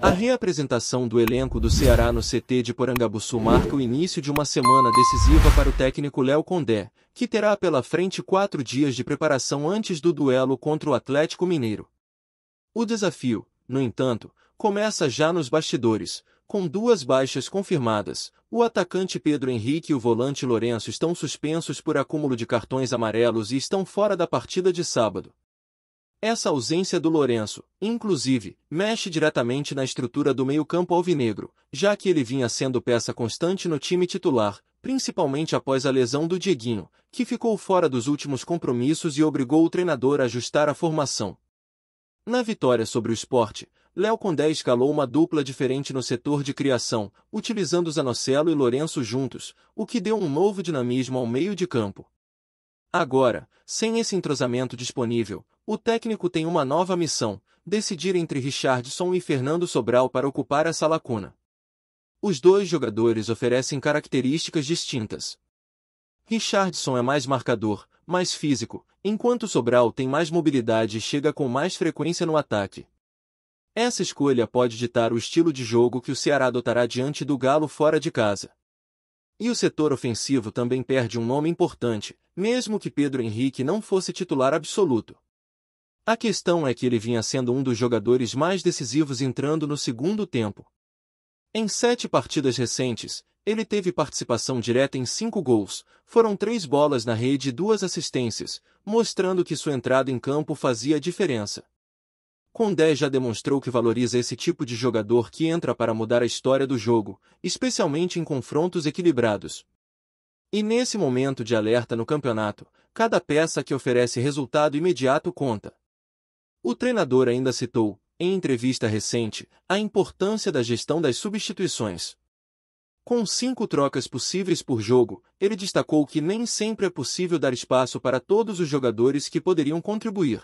A reapresentação do elenco do Ceará no CT de Porangabuçu marca o início de uma semana decisiva para o técnico Léo Condé, que terá pela frente 4 dias de preparação antes do duelo contra o Atlético Mineiro. O desafio, no entanto, começa já nos bastidores, com 2 baixas confirmadas. O atacante Pedro Henrique e o volante Lourenço estão suspensos por acúmulo de cartões amarelos e estão fora da partida de sábado. Essa ausência do Lourenço, inclusive, mexe diretamente na estrutura do meio-campo alvinegro, já que ele vinha sendo peça constante no time titular, principalmente após a lesão do Dieguinho, que ficou fora dos últimos compromissos e obrigou o treinador a ajustar a formação. Na vitória sobre o Sport, Léo Condé escalou uma dupla diferente no setor de criação, utilizando Zanocelo e Lourenço juntos, o que deu um novo dinamismo ao meio de campo. Agora, sem esse entrosamento disponível, o técnico tem uma nova missão: decidir entre Richardson e Fernando Sobral para ocupar essa lacuna. Os 2 jogadores oferecem características distintas. Richardson é mais marcador, mais físico, enquanto Sobral tem mais mobilidade e chega com mais frequência no ataque. Essa escolha pode ditar o estilo de jogo que o Ceará adotará diante do Galo fora de casa. E o setor ofensivo também perde um nome importante, mesmo que Pedro Henrique não fosse titular absoluto. A questão é que ele vinha sendo um dos jogadores mais decisivos entrando no segundo tempo. Em 7 partidas recentes, ele teve participação direta em 5 gols, foram 3 bolas na rede e 2 assistências, mostrando que sua entrada em campo fazia diferença. Condé já demonstrou que valoriza esse tipo de jogador que entra para mudar a história do jogo, especialmente em confrontos equilibrados. E nesse momento de alerta no campeonato, cada peça que oferece resultado imediato conta. O treinador ainda citou, em entrevista recente, a importância da gestão das substituições. Com 5 trocas possíveis por jogo, ele destacou que nem sempre é possível dar espaço para todos os jogadores que poderiam contribuir.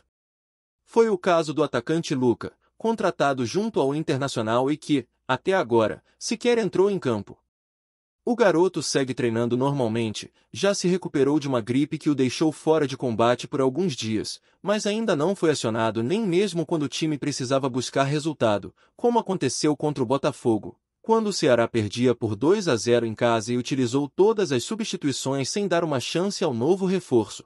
Foi o caso do atacante Luca, contratado junto ao Internacional e que, até agora, sequer entrou em campo. O garoto segue treinando normalmente, já se recuperou de uma gripe que o deixou fora de combate por alguns dias, mas ainda não foi acionado nem mesmo quando o time precisava buscar resultado, como aconteceu contra o Botafogo, quando o Ceará perdia por 2-0 em casa e utilizou todas as substituições sem dar uma chance ao novo reforço.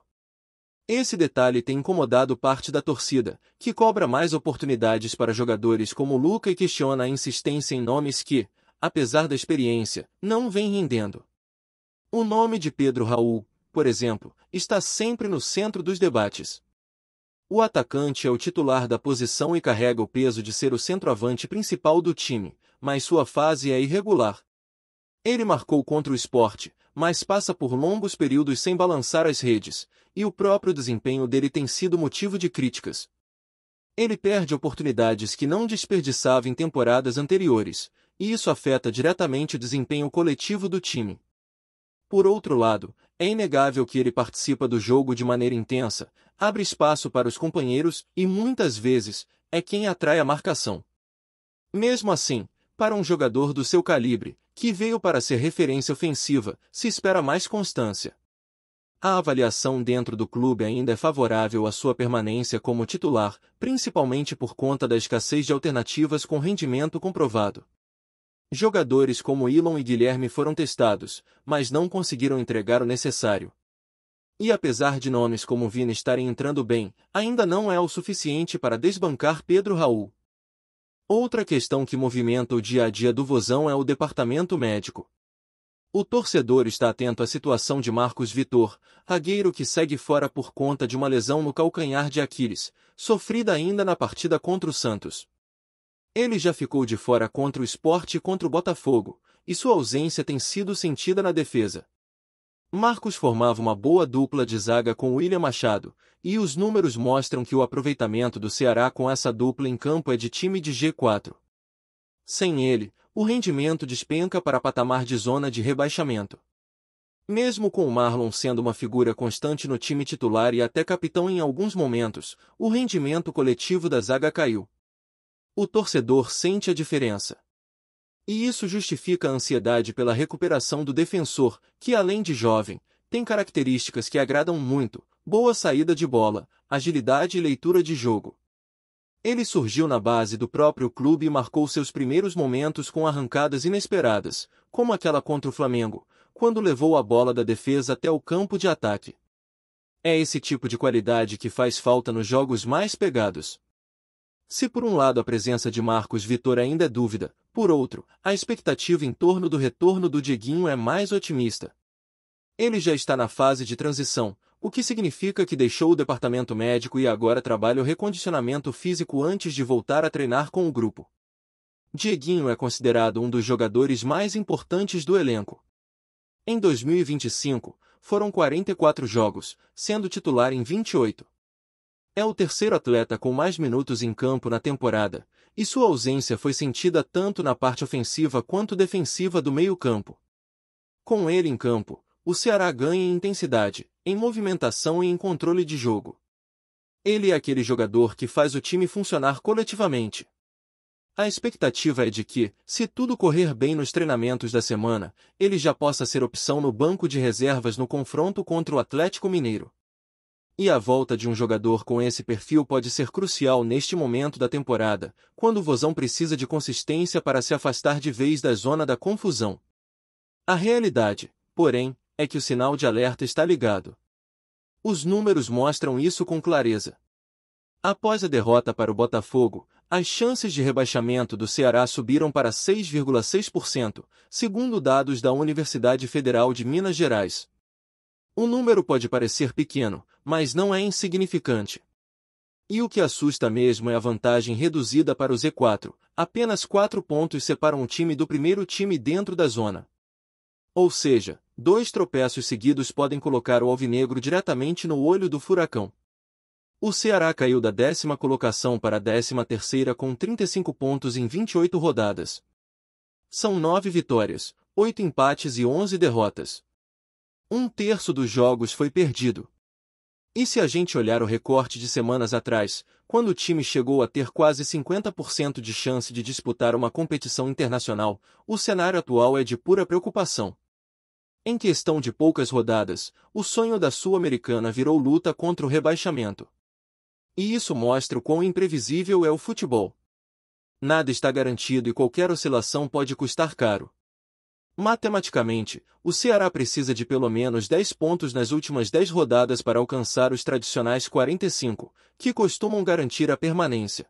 Esse detalhe tem incomodado parte da torcida, que cobra mais oportunidades para jogadores como Luca e questiona a insistência em nomes que, apesar da experiência, não vem rendendo. O nome de Pedro Raul, por exemplo, está sempre no centro dos debates. O atacante é o titular da posição e carrega o peso de ser o centroavante principal do time, mas sua fase é irregular. Ele marcou contra o Sport, mas passa por longos períodos sem balançar as redes, e o próprio desempenho dele tem sido motivo de críticas. Ele perde oportunidades que não desperdiçava em temporadas anteriores, e isso afeta diretamente o desempenho coletivo do time. Por outro lado, é inegável que ele participa do jogo de maneira intensa, abre espaço para os companheiros e, muitas vezes, é quem atrai a marcação. Mesmo assim, para um jogador do seu calibre, que veio para ser referência ofensiva, se espera mais constância. A avaliação dentro do clube ainda é favorável à sua permanência como titular, principalmente por conta da escassez de alternativas com rendimento comprovado. Jogadores como Ilon e Guilherme foram testados, mas não conseguiram entregar o necessário. E apesar de nomes como Vina estarem entrando bem, ainda não é o suficiente para desbancar Pedro Raul. Outra questão que movimenta o dia a dia do Vozão é o departamento médico. O torcedor está atento à situação de Marcos Vitor, zagueiro que segue fora por conta de uma lesão no calcanhar de Aquiles, sofrida ainda na partida contra o Santos. Ele já ficou de fora contra o Sport e contra o Botafogo, e sua ausência tem sido sentida na defesa. Marcos formava uma boa dupla de zaga com William Machado, e os números mostram que o aproveitamento do Ceará com essa dupla em campo é de time de G4. Sem ele, o rendimento despenca para patamar de zona de rebaixamento. Mesmo com o Marlon sendo uma figura constante no time titular e até capitão em alguns momentos, o rendimento coletivo da zaga caiu. O torcedor sente a diferença. E isso justifica a ansiedade pela recuperação do defensor, que além de jovem, tem características que agradam muito: boa saída de bola, agilidade e leitura de jogo. Ele surgiu na base do próprio clube e marcou seus primeiros momentos com arrancadas inesperadas, como aquela contra o Flamengo, quando levou a bola da defesa até o campo de ataque. É esse tipo de qualidade que faz falta nos jogos mais pegados. Se por um lado a presença de Marcos Vitor ainda é dúvida, por outro, a expectativa em torno do retorno do Dieguinho é mais otimista. Ele já está na fase de transição, o que significa que deixou o departamento médico e agora trabalha o recondicionamento físico antes de voltar a treinar com o grupo. Dieguinho é considerado um dos jogadores mais importantes do elenco. Em 2025, foram 44 jogos, sendo titular em 28. É o terceiro atleta com mais minutos em campo na temporada, e sua ausência foi sentida tanto na parte ofensiva quanto defensiva do meio-campo. Com ele em campo, o Ceará ganha em intensidade, em movimentação e em controle de jogo. Ele é aquele jogador que faz o time funcionar coletivamente. A expectativa é de que, se tudo correr bem nos treinamentos da semana, ele já possa ser opção no banco de reservas no confronto contra o Atlético Mineiro. E a volta de um jogador com esse perfil pode ser crucial neste momento da temporada, quando o Vozão precisa de consistência para se afastar de vez da zona da confusão. A realidade, porém, é que o sinal de alerta está ligado. Os números mostram isso com clareza. Após a derrota para o Botafogo, as chances de rebaixamento do Ceará subiram para 6,6%, segundo dados da Universidade Federal de Minas Gerais. O número pode parecer pequeno, mas não é insignificante. E o que assusta mesmo é a vantagem reduzida para o Z4, apenas 4 pontos separam o time do primeiro time dentro da zona. Ou seja, 2 tropeços seguidos podem colocar o alvinegro diretamente no olho do furacão. O Ceará caiu da 10ª colocação para a 13ª com 35 pontos em 28 rodadas. São 9 vitórias, 8 empates e 11 derrotas. 1/3 dos jogos foi perdido. E se a gente olhar o recorte de semanas atrás, quando o time chegou a ter quase 50% de chance de disputar uma competição internacional, o cenário atual é de pura preocupação. Em questão de poucas rodadas, o sonho da Sul-Americana virou luta contra o rebaixamento. E isso mostra o quão imprevisível é o futebol. Nada está garantido e qualquer oscilação pode custar caro. Matematicamente, o Ceará precisa de pelo menos 10 pontos nas últimas 10 rodadas para alcançar os tradicionais 45, que costumam garantir a permanência.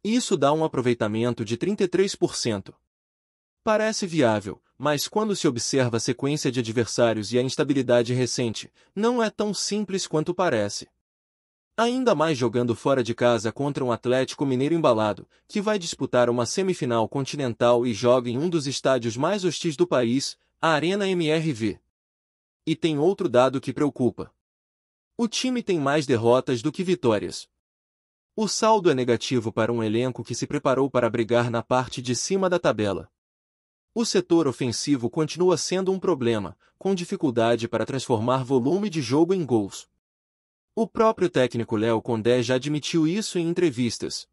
Isso dá um aproveitamento de 33%. Parece viável, mas quando se observa a sequência de adversários e a instabilidade recente, não é tão simples quanto parece. Ainda mais jogando fora de casa contra um Atlético Mineiro embalado, que vai disputar uma semifinal continental e joga em um dos estádios mais hostis do país, a Arena MRV. E tem outro dado que preocupa. O time tem mais derrotas do que vitórias. O saldo é negativo para um elenco que se preparou para brigar na parte de cima da tabela. O setor ofensivo continua sendo um problema, com dificuldade para transformar volume de jogo em gols. O próprio técnico Léo Condé já admitiu isso em entrevistas.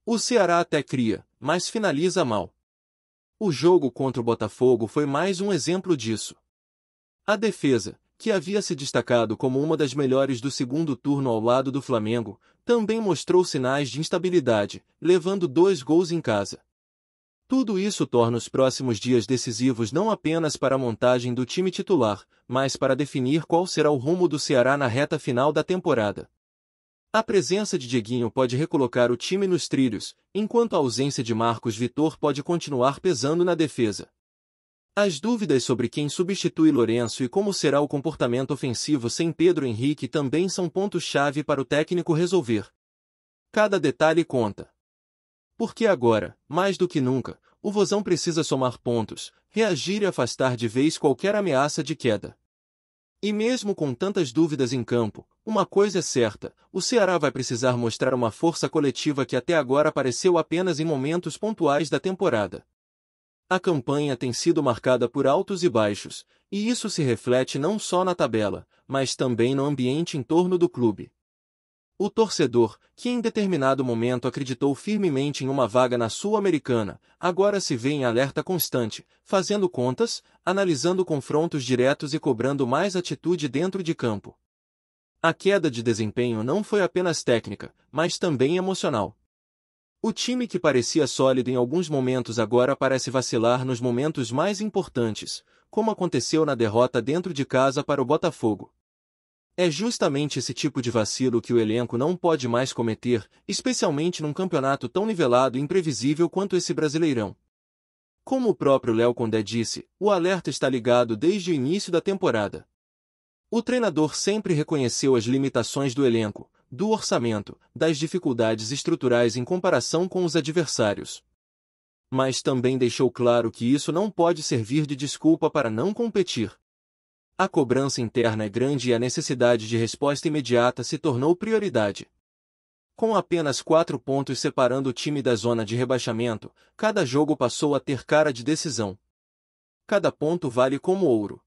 O Ceará até cria, mas finaliza mal. O jogo contra o Botafogo foi mais um exemplo disso. A defesa, que havia se destacado como uma das melhores do segundo turno ao lado do Flamengo, também mostrou sinais de instabilidade, levando 2 gols em casa. Tudo isso torna os próximos dias decisivos não apenas para a montagem do time titular, mas para definir qual será o rumo do Ceará na reta final da temporada. A presença de Dieguinho pode recolocar o time nos trilhos, enquanto a ausência de Marcos Vitor pode continuar pesando na defesa. As dúvidas sobre quem substitui Lourenço e como será o comportamento ofensivo sem Pedro Henrique também são pontos-chave para o técnico resolver. Cada detalhe conta. Porque agora, mais do que nunca, o Vozão precisa somar pontos, reagir e afastar de vez qualquer ameaça de queda. E mesmo com tantas dúvidas em campo, uma coisa é certa, o Ceará vai precisar mostrar uma força coletiva que até agora apareceu apenas em momentos pontuais da temporada. A campanha tem sido marcada por altos e baixos, e isso se reflete não só na tabela, mas também no ambiente em torno do clube. O torcedor, que em determinado momento acreditou firmemente em uma vaga na Sul-Americana, agora se vê em alerta constante, fazendo contas, analisando confrontos diretos e cobrando mais atitude dentro de campo. A queda de desempenho não foi apenas técnica, mas também emocional. O time que parecia sólido em alguns momentos agora parece vacilar nos momentos mais importantes, como aconteceu na derrota dentro de casa para o Botafogo. É justamente esse tipo de vacilo que o elenco não pode mais cometer, especialmente num campeonato tão nivelado e imprevisível quanto esse Brasileirão. Como o próprio Léo Condé disse, o alerta está ligado desde o início da temporada. O treinador sempre reconheceu as limitações do elenco, do orçamento, das dificuldades estruturais em comparação com os adversários. Mas também deixou claro que isso não pode servir de desculpa para não competir. A cobrança interna é grande e a necessidade de resposta imediata se tornou prioridade. Com apenas 4 pontos separando o time da zona de rebaixamento, cada jogo passou a ter cara de decisão. Cada ponto vale como ouro.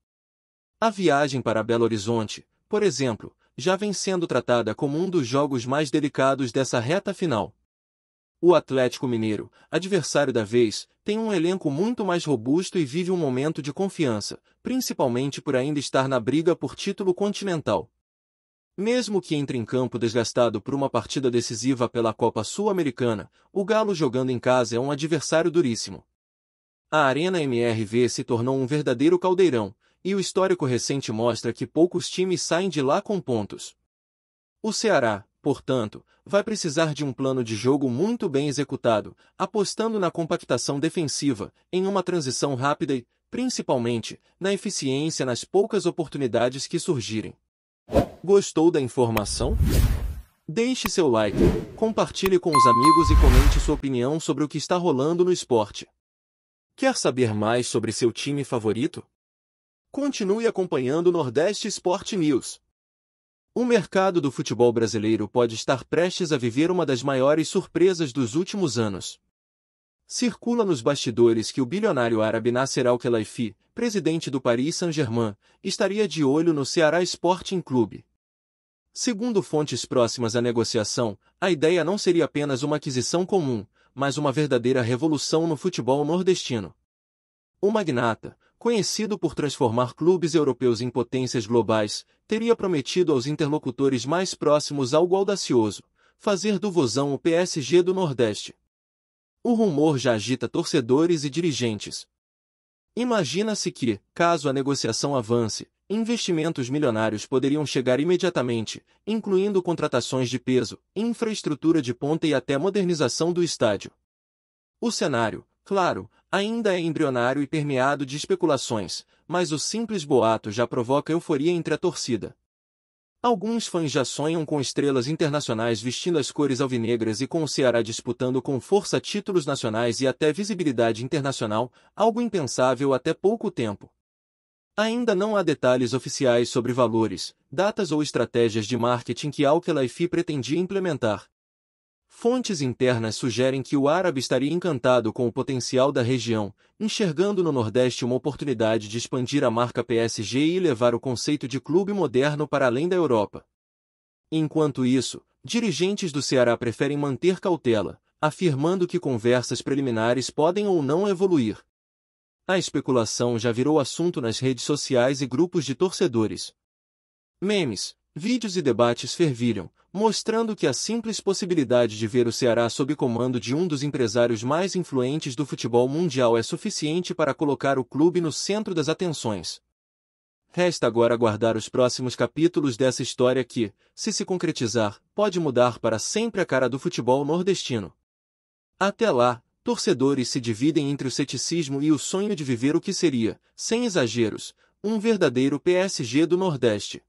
A viagem para Belo Horizonte, por exemplo, já vem sendo tratada como um dos jogos mais delicados dessa reta final. O Atlético Mineiro, adversário da vez, tem um elenco muito mais robusto e vive um momento de confiança, principalmente por ainda estar na briga por título continental. Mesmo que entre em campo desgastado por uma partida decisiva pela Copa Sul-Americana, o Galo jogando em casa é um adversário duríssimo. A Arena MRV se tornou um verdadeiro caldeirão, e o histórico recente mostra que poucos times saem de lá com pontos. O Ceará, portanto, vai precisar de um plano de jogo muito bem executado, apostando na compactação defensiva, em uma transição rápida e, principalmente, na eficiência nas poucas oportunidades que surgirem. Gostou da informação? Deixe seu like, compartilhe com os amigos e comente sua opinião sobre o que está rolando no esporte. Quer saber mais sobre seu time favorito? Continue acompanhando o Nordeste Sport News. O mercado do futebol brasileiro pode estar prestes a viver uma das maiores surpresas dos últimos anos. Circula nos bastidores que o bilionário árabe Nasser Al-Khelaifi, presidente do Paris Saint-Germain, estaria de olho no Ceará Sporting Clube. Segundo fontes próximas à negociação, a ideia não seria apenas uma aquisição comum, mas uma verdadeira revolução no futebol nordestino. O magnata, conhecido por transformar clubes europeus em potências globais, teria prometido aos interlocutores mais próximos algo audacioso: fazer do Vozão o PSG do Nordeste. O rumor já agita torcedores e dirigentes. Imagina-se que, caso a negociação avance, investimentos milionários poderiam chegar imediatamente, incluindo contratações de peso, infraestrutura de ponta e até modernização do estádio. O cenário, claro, ainda é embrionário e permeado de especulações, mas o simples boato já provoca euforia entre a torcida. Alguns fãs já sonham com estrelas internacionais vestindo as cores alvinegras e com o Ceará disputando com força títulos nacionais e até visibilidade internacional, algo impensável até pouco tempo. Ainda não há detalhes oficiais sobre valores, datas ou estratégias de marketing que Al-Khelaifi pretendia implementar. Fontes internas sugerem que o árabe estaria encantado com o potencial da região, enxergando no Nordeste uma oportunidade de expandir a marca PSG e levar o conceito de clube moderno para além da Europa. Enquanto isso, dirigentes do Ceará preferem manter cautela, afirmando que conversas preliminares podem ou não evoluir. A especulação já virou assunto nas redes sociais e grupos de torcedores. Memes, vídeos e debates fervilham, mostrando que a simples possibilidade de ver o Ceará sob comando de um dos empresários mais influentes do futebol mundial é suficiente para colocar o clube no centro das atenções. Resta agora aguardar os próximos capítulos dessa história que, se concretizar, pode mudar para sempre a cara do futebol nordestino. Até lá, torcedores se dividem entre o ceticismo e o sonho de viver o que seria, sem exageros, um verdadeiro PSG do Nordeste.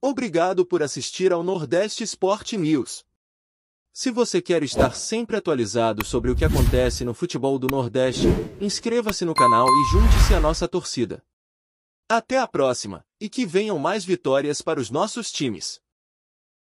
Obrigado por assistir ao Nordeste Sport News. Se você quer estar sempre atualizado sobre o que acontece no futebol do Nordeste, inscreva-se no canal e junte-se à nossa torcida. Até a próxima, e que venham mais vitórias para os nossos times.